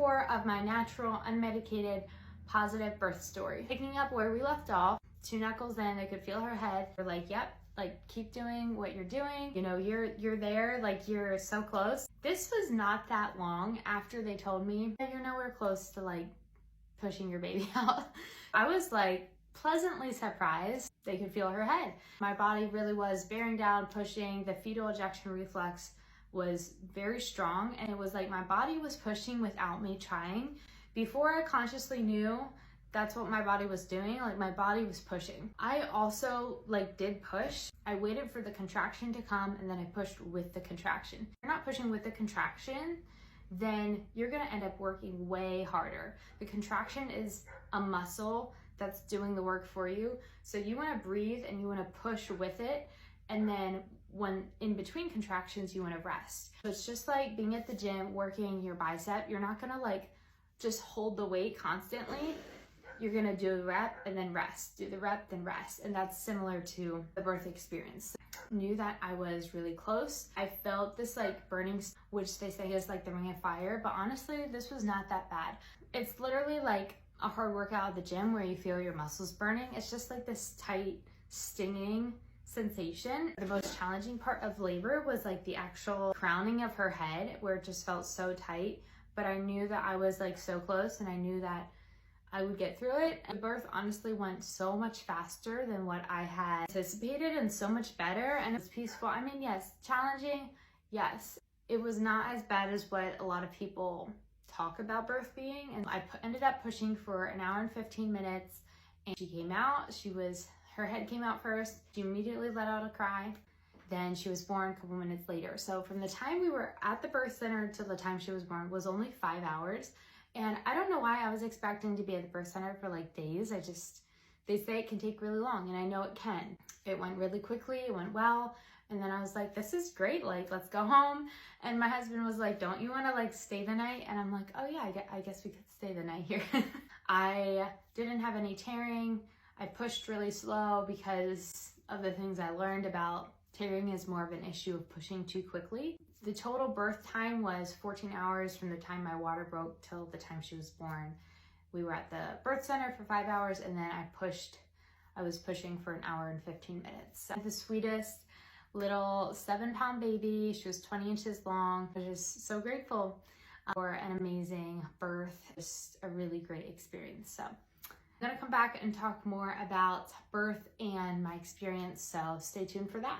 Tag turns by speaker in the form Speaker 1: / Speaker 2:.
Speaker 1: 4 of my natural, unmedicated, positive birth story. Picking up where we left off, 2 knuckles in, I could feel her head. We're like, yep, like keep doing what you're doing. You know, you're there, like you're so close. This was not that long after they told me that you're nowhere close to like pushing your baby out. I was like pleasantly surprised they could feel her head. My body really was bearing down, pushing. The fetal ejection reflex was very strong, and it was like my body was pushing without me trying. Before I consciously knew that's what my body was doing, like my body was pushing. I also like did push. I waited for the contraction to come and then I pushed with the contraction. If you're not pushing with the contraction, then you're gonna end up working way harder. The contraction is a muscle that's doing the work for you. So you wanna breathe and you wanna push with it. And then when in between contractions, you wanna rest. So it's just like being at the gym, working your bicep. You're not gonna like just hold the weight constantly. You're gonna do a rep and then rest, do the rep, then rest. And that's similar to the birth experience. Knew that I was really close. I felt this like burning, which they say is like the ring of fire, but honestly, this was not that bad. It's literally like a hard workout at the gym where you feel your muscles burning. It's just like this tight, stinging sensation. The most challenging part of labor was like the actual crowning of her head, where it just felt so tight, but I knew that I was like so close and I knew that I would get through it. The birth honestly went so much faster than what I had anticipated and so much better, and it was peaceful. I mean, yes, challenging, yes. It was not as bad as what a lot of people talk about birth being, and I ended up pushing for an hour and 15 minutes, and she came out. Her head came out first. She immediately let out a cry. Then she was born a couple minutes later. So from the time we were at the birth center till the time she was born was only 5 hours. And I don't know why I was expecting to be at the birth center for like days. They say it can take really long, and I know it can. It went really quickly, it went well. And then I was like, this is great, like, let's go home. And my husband was like, don't you wanna like stay the night? And I'm like, oh yeah, I guess we could stay the night here. I didn't have any tearing. I pushed really slow because of the things I learned about tearing is more of an issue of pushing too quickly. The total birth time was 14 hours from the time my water broke till the time she was born. We were at the birth center for 5 hours, and then I was pushing for an hour and 15 minutes. The sweetest little 7-pound baby. She was 20 inches long. I was just so grateful for an amazing birth. Just a really great experience. So I'm gonna come back and talk more about birth and my experience, so stay tuned for that.